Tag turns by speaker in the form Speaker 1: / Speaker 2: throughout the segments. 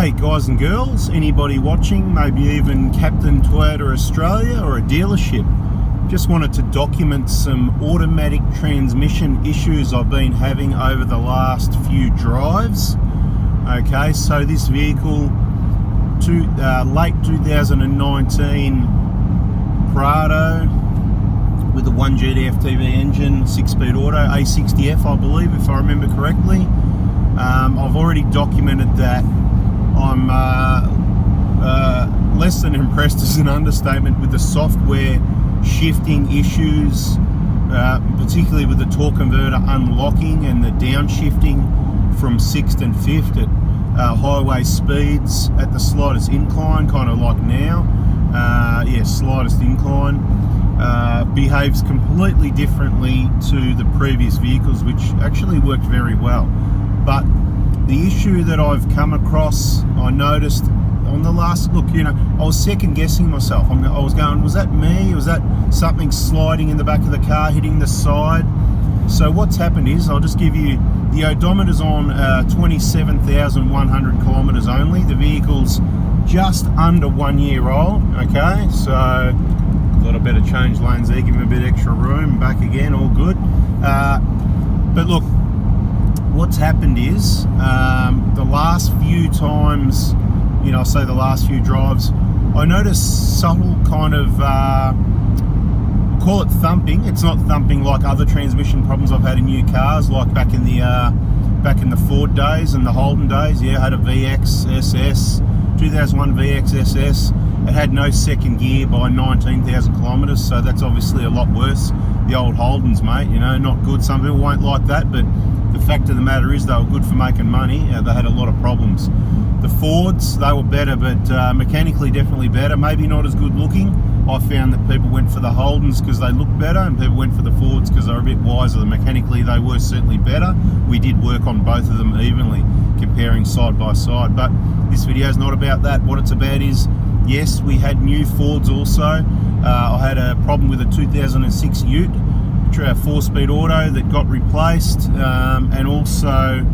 Speaker 1: Hey guys and girls, anybody watching, maybe even Captain Toyota Australia or a dealership, just wanted to document some automatic transmission issues I've been having over the last few drives. Okay, so this vehicle, late 2019 PRADO with a 1 GTFTV engine, 6-speed auto, A60F I believe, if I remember correctly. I've already documented that. I'm less than impressed is an understatement with the software shifting issues, particularly with the torque converter unlocking and the downshifting from 6th and 5th at highway speeds at the slightest incline, kind of like now. Slightest incline. Behaves completely differently to the previous vehicles, which actually worked very well. But the issue that I've come across, I noticed on the last look, I was second guessing myself. I was going, was that me? Was that something sliding in the back of the car, hitting the side? So what's happened is, I'll just give you, the odometer's on 27,100 kilometers only. The vehicle's just under 1 year old, okay? So I thought I'd better change lanes there, give him a bit extra room, back again, all good. But look, what's happened is, the last few times, I say the last few drives, I noticed subtle kind of, call it thumping. It's not thumping like other transmission problems I've had in new cars, like back in the Ford days and the Holden days. Yeah, I had a VX SS, 2001 VX SS. It had no second gear by 19,000 kilometers, so that's obviously a lot worse. The old Holdens, mate, not good. Some people won't like that, but the fact of the matter is they were good for making money. They had a lot of problems. The Fords, they were better, but mechanically definitely better. Maybe not as good looking. I found that people went for the Holdens because they looked better, and people went for the Fords because they were a bit wiser. Mechanically, they were certainly better. We did work on both of them evenly, comparing side by side. But this video is not about that. What it's about is, yes, we had new Fords also. I had a problem with a 2006 Ute, 4-speed auto that got replaced, and also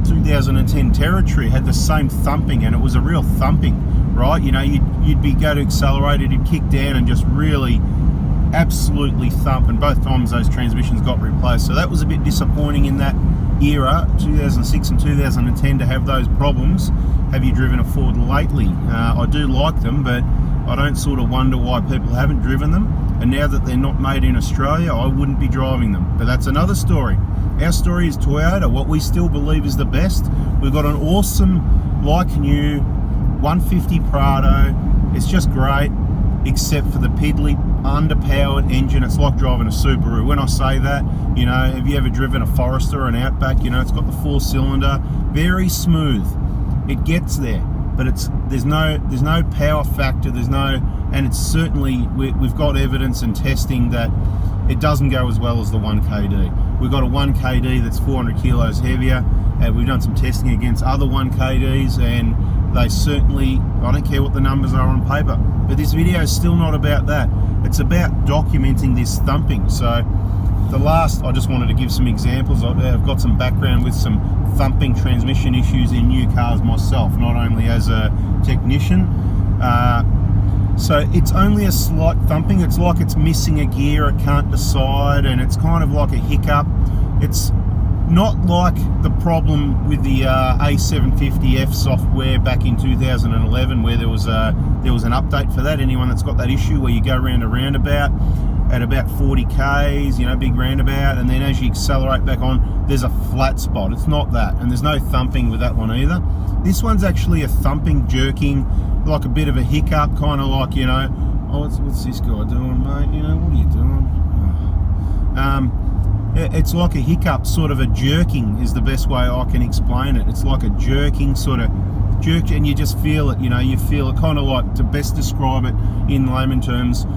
Speaker 1: 2010 Territory had the same thumping, and it was a real thumping, right? You'd go to accelerate it, it'd kick down and just really absolutely thump, and both times those transmissions got replaced. So that was a bit disappointing in that era, 2006 and 2010, to have those problems. Have you driven a Ford lately? I do like them, but I don't sort of wonder why people haven't driven them. And now that they're not made in Australia, I wouldn't be driving them. But that's another story. Our story is Toyota, what we still believe is the best. We've got an awesome, like new 150 PRADO. It's just great, except for the piddly, underpowered engine. It's like driving a Subaru. When I say that, have you ever driven a Forester or an Outback? It's got the 4-cylinder, very smooth. It gets there, but there's no power factor. And it's certainly, we've got evidence and testing that it doesn't go as well as the 1KD. We've got a 1KD that's 400 kilos heavier, and we've done some testing against other 1KDs, and they certainly, I don't care what the numbers are on paper, but this video is still not about that. It's about documenting this thumping. So I just wanted to give some examples. I've got some background with some thumping transmission issues in new cars myself, not only as a technician. So it's only a slight thumping. It's like it's missing a gear, it can't decide, and it's kind of like a hiccup. It's not like the problem with the A750F software back in 2011, where there was an update for that. Anyone that's got that issue where you go around a roundabout at about 40 Ks, big roundabout, and then as you accelerate back on, there's a flat spot. It's not that, and there's no thumping with that one either. This one's actually a thumping, jerking, like a bit of a hiccup, kind of like, oh, what's this guy doing, mate? What are you doing? It's like a hiccup, sort of a jerking is the best way I can explain it. It's like a jerking, sort of jerk, and you just feel it, you feel it, kind of like, to best describe it in layman terms,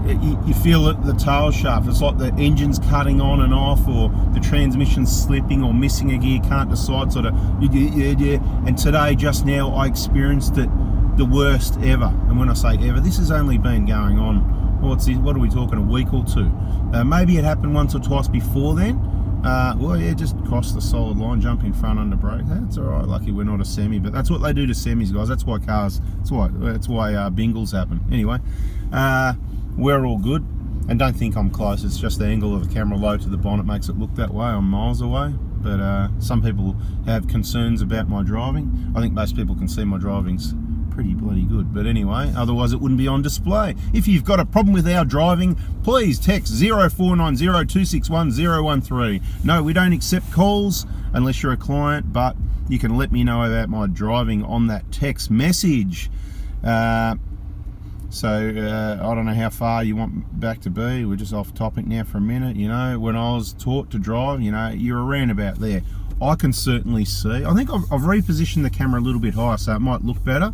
Speaker 1: you feel it, the tail shaft. It's like the engine's cutting on and off, or the transmission's slipping, or missing a gear, can't decide, sort of, yeah. And today, just now, I experienced it the worst ever. And when I say ever, this has only been going on, what are we talking, a week or two? Maybe it happened once or twice before then,
Speaker 2: Well, yeah, just cross the solid line, jump in front under brake. That's all right. Lucky we're not a semi, but that's what they do to semis, guys. That's why cars. That's why bingles happen. Anyway, we're all good, and don't think I'm close. It's just the angle of the camera low to the bonnet makes it look that way. I'm miles away, but some people have concerns about my driving. I think most people can see my driving's pretty bloody good, but anyway, otherwise it wouldn't be on display. If you've got a problem with our driving, please text 0490 261 013. No, we don't accept calls unless you're a client, but you can let me know about my driving on that text message. I don't know how far you want back to be. We're just off topic now for a minute. You know, when I was taught to drive, you know, you're around about there. I can certainly see. I think I've repositioned the camera a little bit higher so it might look better.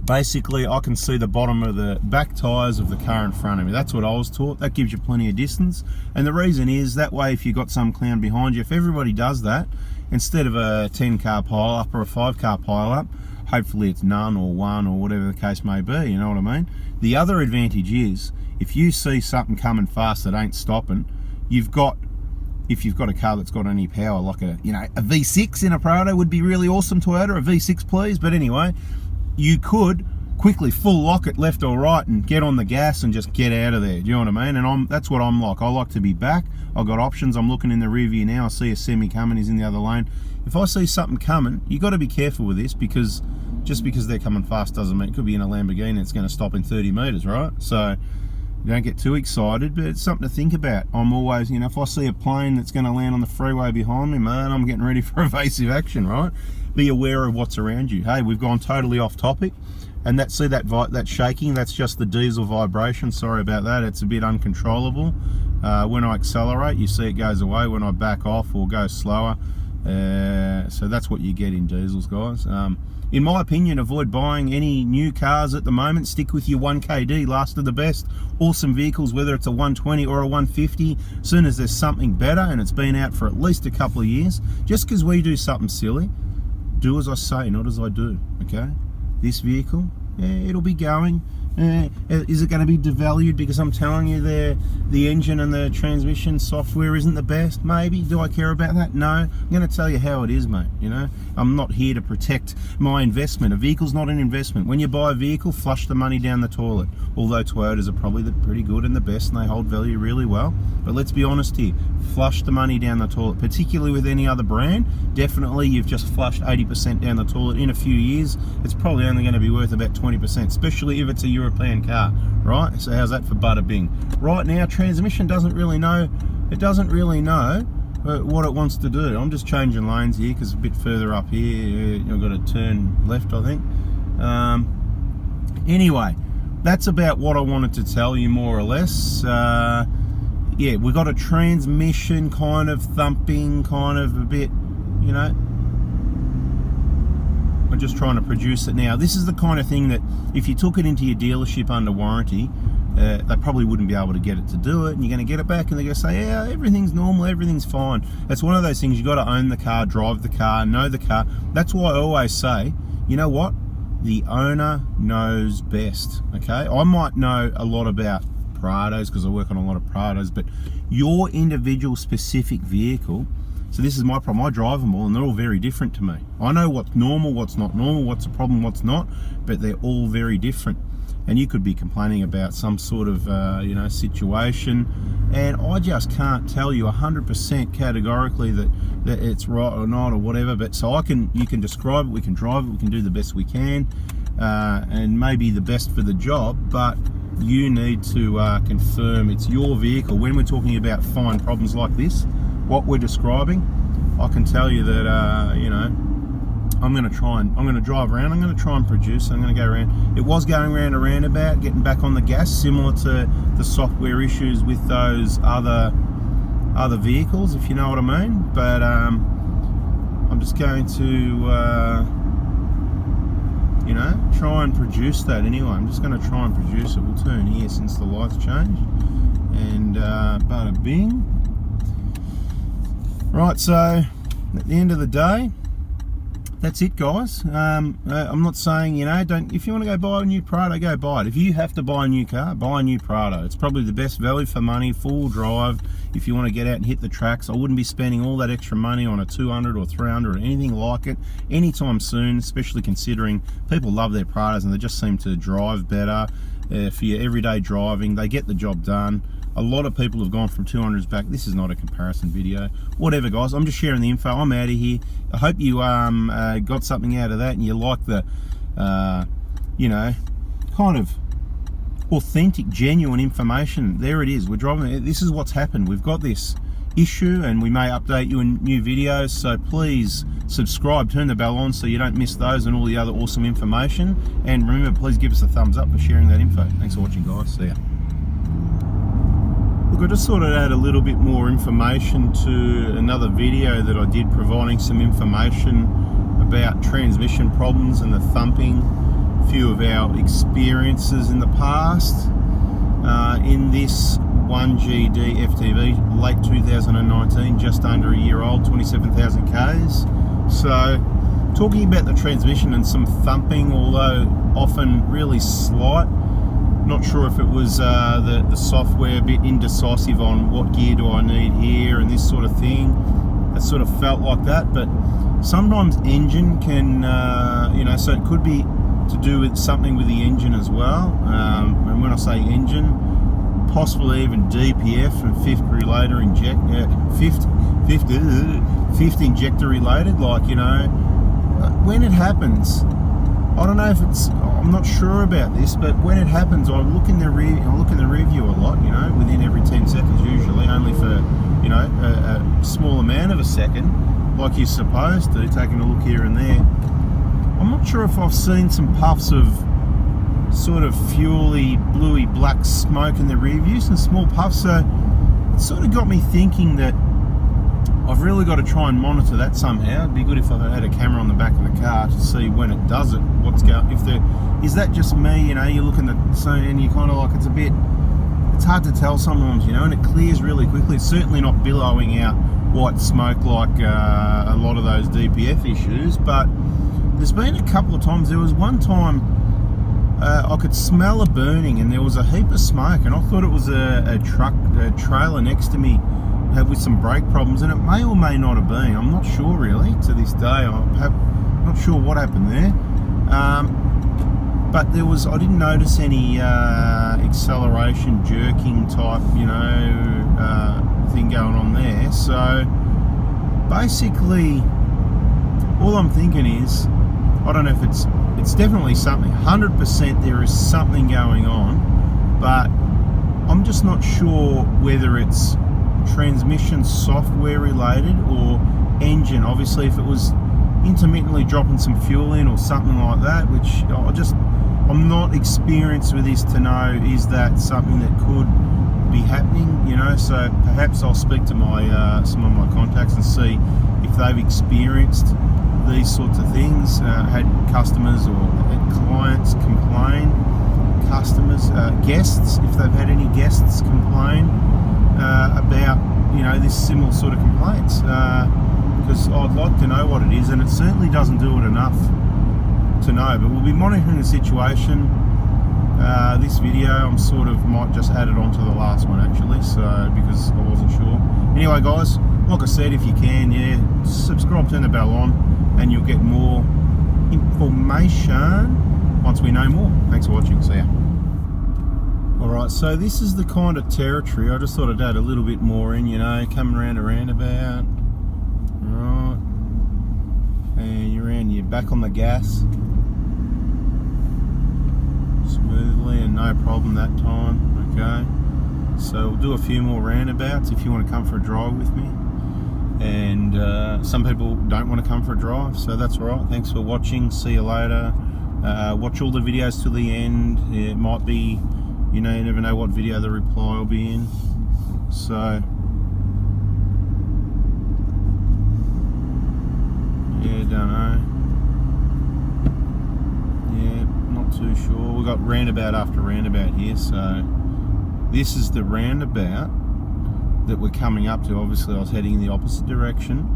Speaker 2: Basically, I can see the bottom of the back tyres of the car in front of me. That's what I was taught. That gives you plenty of distance. And the reason is, that way if you've got some clown behind you, if everybody does that, instead of a 10-car pile-up or a 5-car pile-up, hopefully it's none or one or whatever the case may be, you know what I mean? The other advantage is, if you see something coming fast that ain't stopping, if you've got a car that's got any power, like a V6 in a Prado would be really awesome, Toyota, a V6 please, but anyway, you could quickly full lock it left or right and get on the gas and just get out of there, do you know what I mean? And that's what I'm like. I like to be back. I've got options. I'm looking in the rear view now. I see a semi coming, he's in the other lane. If I see something coming, you got to be careful with this, because just because they're coming fast doesn't mean, it could be in a Lamborghini, it's going to stop in 30 meters, right? So don't get too excited, but it's something to think about. I'm always, you know, if I see a plane that's going to land on the freeway behind me, man, I'm getting ready for evasive action, right? Be aware of what's around you. Hey, we've gone totally off topic, and that shaking, that's just the diesel vibration. Sorry about that. It's a bit uncontrollable. When I accelerate, you see it goes away. When I back off or go slower, so that's what you get in diesels, guys. In my opinion, avoid buying any new cars at the moment. Stick with your 1KD, last of the best. Awesome vehicles, whether it's a 120 or a 150. As soon as there's something better, and it's been out for at least a couple of years, just because we do something silly, do as I say, not as I do, okay? This vehicle, it'll be going. Is it going to be devalued because I'm telling you the engine and the transmission software isn't the best? Maybe. Do I care about that? No. I'm going to tell you how it is, mate. You know, I'm not here to protect my investment. A vehicle's not an investment. When you buy a vehicle, flush the money down the toilet. Although Toyotas are probably pretty good and the best, and they hold value really well. But let's be honest here, flush the money down the toilet, particularly with any other brand. Definitely you've just flushed 80% down the toilet. In a few years, it's probably only going to be worth about 20%, especially if it's a European car, right? So how's that for bada bing? Right now, transmission doesn't really know. It doesn't really know what it wants to do. I'm just changing lanes here because a bit further up here, I've got to turn left, I think. Anyway, that's about what I wanted to tell you, more or less. Yeah, we got a transmission kind of thumping, kind of a bit, you know. I'm just trying to produce it now. This is the kind of thing that if you took it into your dealership under warranty, they probably wouldn't be able to get it to do it, and you're going to get it back and they're going to say, yeah, everything's normal, everything's fine. It's one of those things, you got to own the car, drive the car, know the car. That's why I always say, you know what? The owner knows best, okay? I might know a lot about Prados because I work on a lot of Prados, but your individual specific vehicle, so this is my problem, I drive them all and they're all very different to me. I know what's normal, what's not normal, what's a problem, what's not, but they're all very different. And you could be complaining about some sort of you know, situation, and I just can't tell you 100% categorically that it's right or not or whatever, but so you can describe it, we can drive it, we can do the best we can, and maybe the best for the job, but you need to confirm it's your vehicle. When we're talking about fine problems like this, what we're describing, I can tell you that you know, I'm going to drive around, I'm going to try and produce, I'm going to go around. It was going around a roundabout, getting back on the gas, similar to the software issues with those other vehicles, if you know what I mean. But I'm just going to you know, try and produce that anyway. I'm just going to try and produce it. We'll turn here since the lights changed, and bada bing. Right, so at the end of the day, that's it, guys. I'm not saying, you know, don't. If you want to go buy a new Prado, go buy it. If you have to buy a new car, buy a new Prado. It's probably the best value for money, full drive. If you want to get out and hit the tracks, I wouldn't be spending all that extra money on a 200 or 300 or anything like it anytime soon, especially considering people love their Prados and they just seem to drive better. For your everyday driving, they get the job done. A lot of people have gone from 200s back. This is not a comparison video. Whatever, guys. I'm just sharing the info. I'm out of here. I hope you got something out of that and you like the, you know, kind of authentic, genuine information. There it is. We're driving. This is what's happened. We've got this issue and we may update you in new videos. So please subscribe, turn the bell on so you don't miss those and all the other awesome information. And remember, please give us a thumbs up for sharing that info. Thanks for watching, guys. See ya. Look, I just thought I'd add a little bit more information to another video that I did, providing some information about transmission problems and the thumping. A few of our experiences in the past in this 1GD FTV, late 2019, just under a year old, 27,000 Ks. So, talking about the transmission and some thumping, although often really slight. Not sure if it was the software a bit indecisive on what gear do I need here and this sort of thing. It sort of felt like that, but sometimes engine can, you know, so it could be to do with something with the engine as well. And when I say engine, possibly even DPF and fifth injector related. Like, you know, when it happens, I don't know if it's, I'm not sure about this, but when it happens, I look in the rear view a lot, you know, within every 10 seconds usually, only for, you know, a small amount of a second, like you're supposed to, taking a look here and there. I'm not sure if I've seen some puffs of sort of fuely, bluey, black smoke in the rear view, some small puffs, so it sort of got me thinking that I've really got to try and monitor that somehow. It'd be good if I had a camera on the back of the car to see when it does it, what's going, if there, is that just me, you know, you're looking at, so, and you're kind of like, it's hard to tell sometimes, you know, and it clears really quickly. It's certainly not billowing out white smoke like a lot of those DPF issues, but there's been a couple of times. There was one time I could smell a burning and there was a heap of smoke, and I thought it was a trailer next to me with some brake problems, and it may or may not have been. I'm not sure really to this day. I'm not sure what happened there, but there was, I didn't notice any acceleration jerking type, you know, thing going on there. So basically all I'm thinking is, I don't know if it's definitely something, 100% there is something going on, but I'm just not sure whether it's transmission software related or engine. Obviously if it was intermittently dropping some fuel in or something like that, which I'm not experienced with this to know, is that something that could be happening, you know. So perhaps I'll speak to my some of my contacts and see if they've experienced these sorts of things, had customers or clients complain, guests, if they've had any guests complain about, you know, this similar sort of complaints, because I'd like to know what it is, and it certainly doesn't do it enough to know. But we'll be monitoring the situation. This video I'm sort of might just add it on to the last one actually, so because I wasn't sure. Anyway guys, like I said, if you can, yeah, subscribe, turn the bell on, and you'll get more information once we know more. Thanks for watching, see ya. Alright, so this is the kind of territory, I just thought I'd add a little bit more in, you know, coming around a roundabout. Right, and you're back on the gas smoothly and no problem that time. Okay, so we'll do a few more roundabouts if you want to come for a drive with me, and some people don't want to come for a drive, so that's alright. Thanks for watching, see you later. Watch all the videos till the end. It might be, you know, you never know what video the reply will be in, so yeah, don't know. Yeah, not too sure. We've got roundabout after roundabout here, so this is the roundabout that we're coming up to. Obviously I was heading in the opposite direction.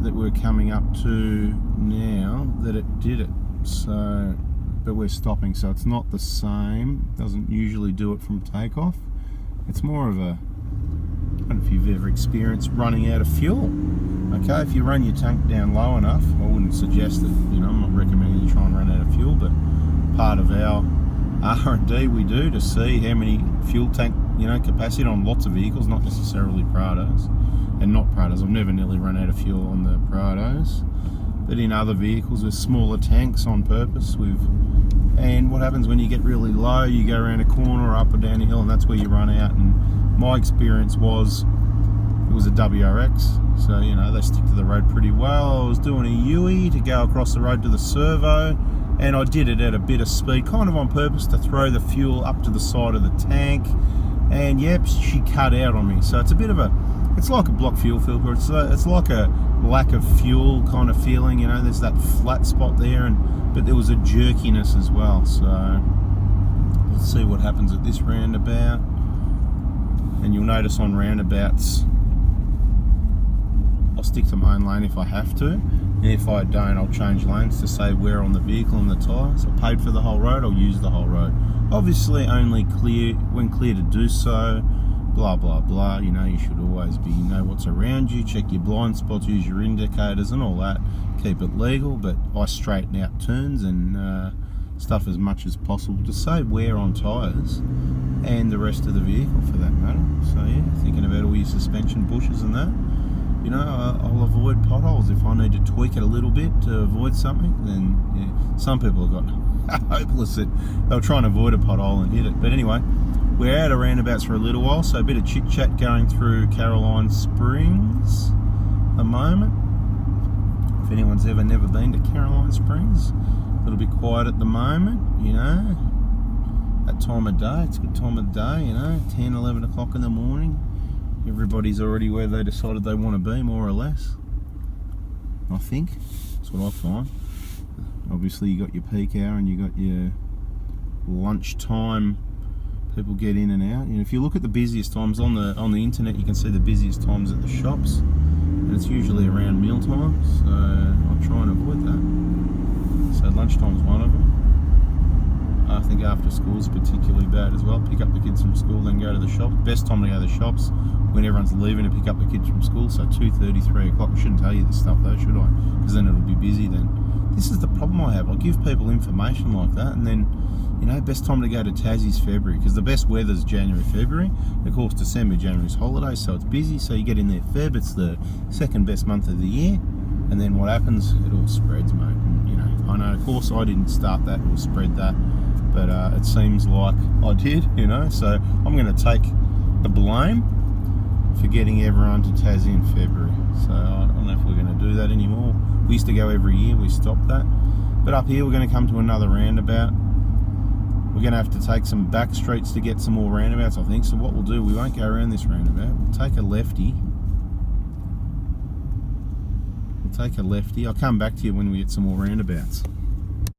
Speaker 2: that we're coming up to now that it did it. So, but we're stopping, so it's not the same. Doesn't usually do it from takeoff. It's more of a, I don't know if you've ever experienced running out of fuel. Okay, if you run your tank down low enough, I wouldn't suggest that, you know, I'm not recommending you try and run out of fuel, but part of our R&D we do to see how many fuel tank, you know, capacity on lots of vehicles, not necessarily Prados, and not Prados. I've never nearly run out of fuel on the Prados, but in other vehicles with smaller tanks on purpose. And what happens when you get really low, you go around a corner or up or down a hill, and that's where you run out. And my experience was, it was a WRX, so you know they stick to the road pretty well. I was doing a U-E to go across the road to the servo, and I did it at a bit of speed, kind of on purpose to throw the fuel up to the side of the tank. And yep, she cut out on me. So it's a bit of a, it's like a block fuel filter. It's like a lack of fuel kind of feeling. You know, there's that flat spot there, but there was a jerkiness as well. So let's see what happens at this roundabout. And you'll notice on roundabouts, I'll stick to my own lane if I have to, and if I don't, I'll change lanes to say where on the vehicle and the tyres. I paid for the whole road, I'll use the whole road. Obviously only clear when clear to do so, blah blah blah. You know, you should always know what's around you, check your blind spots, use your indicators and all that, keep it legal. But I straighten out turns and stuff as much as possible to save wear on tyres and the rest of the vehicle for that matter. So yeah, thinking about all your suspension bushes and that. You know, I'll avoid potholes if I need to tweak it a little bit to avoid something. Then yeah, some people have got hopeless that they'll try and avoid a pothole and hit it. But anyway, we're out of roundabouts for a little while, so a bit of chit chat going through Caroline Springs at the moment. If anyone's never been to Caroline Springs, it'll be quiet at the moment. You know, that time of day, it's a good time of day. You know, 10, 11 o'clock in the morning. Everybody's already where they decided they want to be, more or less. I think that's what I find. Obviously, you got your peak hour and you got your lunchtime. People get in and out. And if you look at the busiest times on the internet, you can see the busiest times at the shops, and it's usually around meal time. So I'll try and avoid that. So lunchtime's one of them. I think after school is particularly bad as well. Pick up the kids from school, then go to the shops. Best time to go to the shops when everyone's leaving to pick up the kids from school. So 2:30, 3 o'clock. I shouldn't tell you this stuff though, should I? Because then it'll be busy then. This is the problem I have. I give people information like that, and then, you know, best time to go to Tassie's February, because the best weather's January, February. Of course, December, January's holidays, so it's busy. So you get in there Feb. It's the second best month of the year, and then what happens? It all spreads, mate. And, you know, I know. Of course, I didn't start that or spread that. But it seems like I did, you know, so I'm going to take the blame for getting everyone to Tassie in February. So I don't know if we're going to do that anymore. We used to go every year, we stopped that. But up here we're going to come to another roundabout. We're going to have to take some back streets to get some more roundabouts, I think. So what we'll do, we won't go around this roundabout. We'll take a lefty. I'll come back to you when we get some more roundabouts.